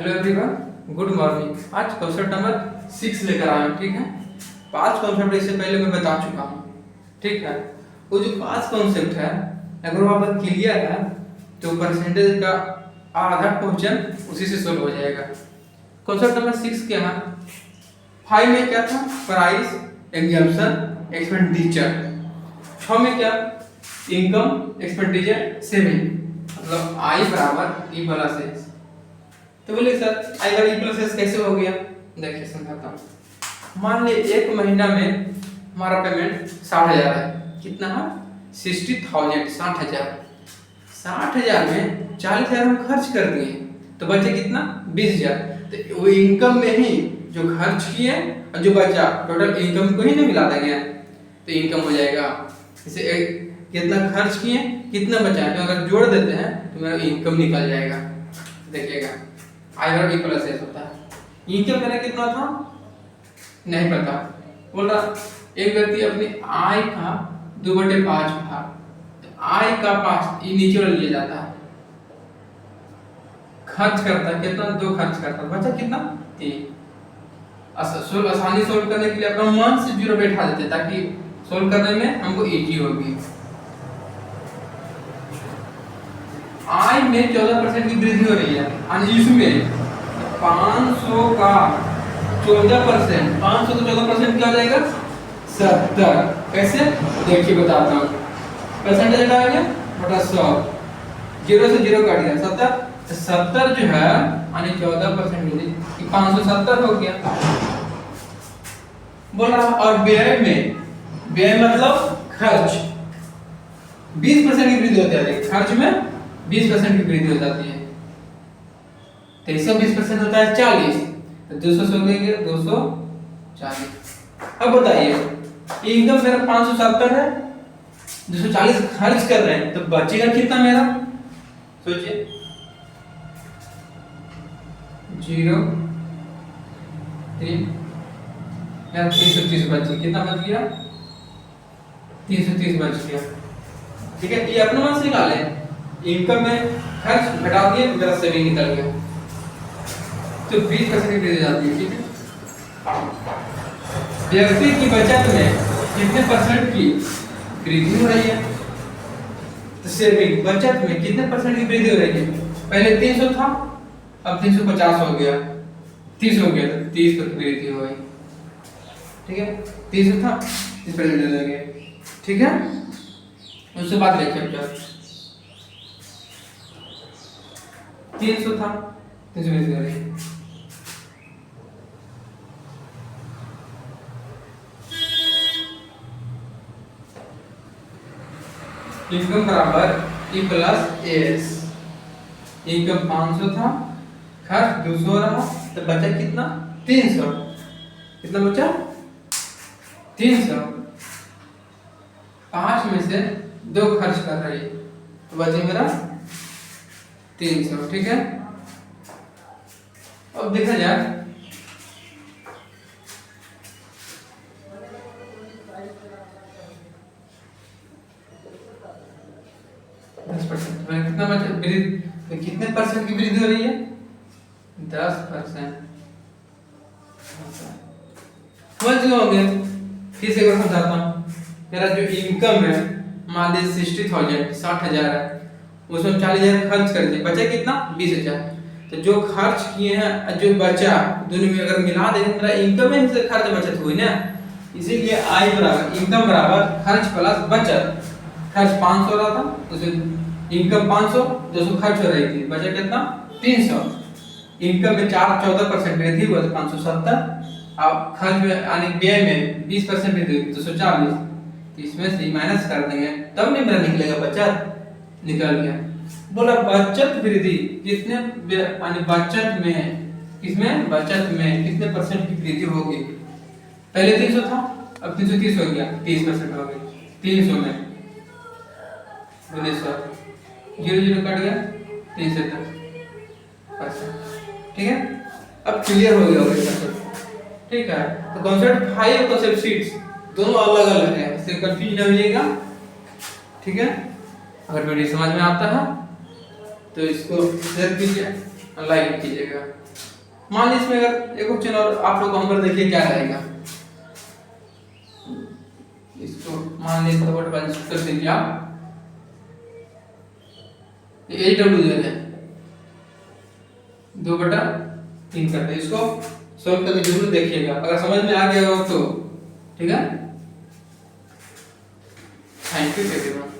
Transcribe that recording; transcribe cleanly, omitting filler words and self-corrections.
Hello everyone, good morning. आज question number 6 लेकर आया हूँ। ठीक है, 5 कॉन्सेप्ट इससे पहले मैं बता चुका हूँ। ठीक है, वो जो 5 कॉन्सेप्ट है अगर वो आपका क्लियर है तो परसेंटेज का आधा क्वेश्चन उसी से सोल्व हो जाएगा। कॉन्सेप्ट नंबर 6 क्या है? 5 में क्या था? Price, exemption, expenditure. 6 में क्या? Income, expenditure, saving. मतलब आई बराबर ई प्लस एस। तो बोले sir I bar E plus S कैसे हो गया? देखिए समझाता हूँ। मान ली एक महीना में हमारा पेमेंट 60,000 है। कितना है? 60,000, 60,000। 60,000 में 40,000 हम खर्च कर दिए तो बचे कितना? 20,000। तो वो इनकम में ही जो खर्च किए और जो बचा टोटल इनकम को ही नहीं मिला देंगे तो इनकम हो जाएगा। इसे कितना खर्च किए कितना बचा है तो अगर जोड़ देते हैं तो मेरा इनकम निकल जाएगा। देखिएगा आई बार ई प्लस एस होता है। इनकम मेरा कितना था नहीं पता। बोल रहा एक व्यक्ति अपनी आय का 2/5 भाग, तो आय का 5 ये नीचे वाला लिया जाता है। खर्च करता है कितना? 2 खर्च करता है, बचा कितना? 3। आसानी सोल्व करने के लिए अपना मान से 0 बैठा देते ताकि सोल्व करने में हमको इजी होगी। आय में 14% की वृद्धि हो रही है और इसमें 500 का 14%, 500 का 14% क्या हो जाएगा? 70। कैसे? देखिए बताता हूँ। परसेंटेज हटाएंगे बटा 100, 0 से 0 काट दिया 70। 70 जो है यानी 14% में 570 हो गया। बोल रहा और व्यय में, व्यय मतलब खर्च, 20% की वृद्धि होती है। खर्च में 20% की वृद्धि हो जाती है। 320% होता है 40, तो 200 से हो गए 240। अब बताइए इनकम मेरा 570 है, 240 खर्च कर रहे हैं तो बचेगा कितना मेरा? सोचिए 0 3 मेरा 330 बच गया। कितना बच गया? 330 बच गया। ठीक है, ये अपने मन से निकाले। इनकम में खर्च घटा दिए तो मेरा सेविंग निकल गया। तो 20% की वृद्धि जाती है। ठीक है, व्यक्ति की बचत में कितने परसेंट की वृद्धि हो रही है? तो सेविंग बचत में कितने परसेंट की वृद्धि हो रही है? पहले 300 था, अब 350 हो गया, 30 हो गया, तो 30 की वृद्धि हो गई। ठीक है, 300 था 30% दे देंगे। ठीक है, उससे बात देखिए अब 300 था 320 हो रही। इनकम बराबर ई प्लस एस। इनकम 500 था, खर्च 200 रहा, तो बचा कितना? 300। कितना बचा? 300। 5 में से 2 खर्च कर रही है तो बचे मेरा 300। ठीक है, अब देखा जाए कितना बचा वृद्धि, तो कितने परसेंट की वृद्धि हो रही है? 10%। समझ गए होंगे? फिर से समझाता हूँ। मेरा जो इनकम है मान लीजिए 60,000, 60,000 है, उसमें 40,000 खर्च कर दिए, बचा कितना? 20,000। तो जो खर्च किए हैं जो बचा दोनों में अगर मिला देंगे मेरा इनकम में से खर्च बचत हुई ना, इसीलिए आय बराबर इनकम बराबर खर्च प्लस बचत। खर्च 500 रहा था, उसमें इनकम 500, 200 खर्च हो रही थी, बचा कितना? 300। इनकम में 14% वृद्धि हुआ तो 570। अब खर्च में यानी व्यय में 20% वृद्धि हुई 240। तो इसमें से माइनस कर देंगे तब नहीं मेरा निकलेगा बचत। निकल गया। बोला बचत वृद्धि कितने यानी बचत में, इसमें बचत में कितने परसेंट की वृद्धि होगी? पहले 300 था, अब 330 हो गया, 30% हो गई। 300 में 1900, 0 कट गया, 370%। ठीक है, अब क्लियर हो गया होगा। ठीक है, तो कॉन्सेप्ट 5 और कॉन्सेप्ट 6 दोनों अलग अलग है, इससे कंफ्यूज न होइएगा। ठीक है, अगर वीडियो समझ में आता है तो इसको शेयर कीजिए। लाइक कीजिएगा। मान लीजिए इसमें अगर एक ऑप्शन और आप लोग नंबर देखिए क्या रहेगा, इसको मान लीजिए फटाफट वाइज कर दीजिए आप, ये AW है 2/3 कर दे, इसको सॉल्व करके जरूर देखिएगा, अगर समझ में आ गया हो तो ठीक है। Thank you everyone.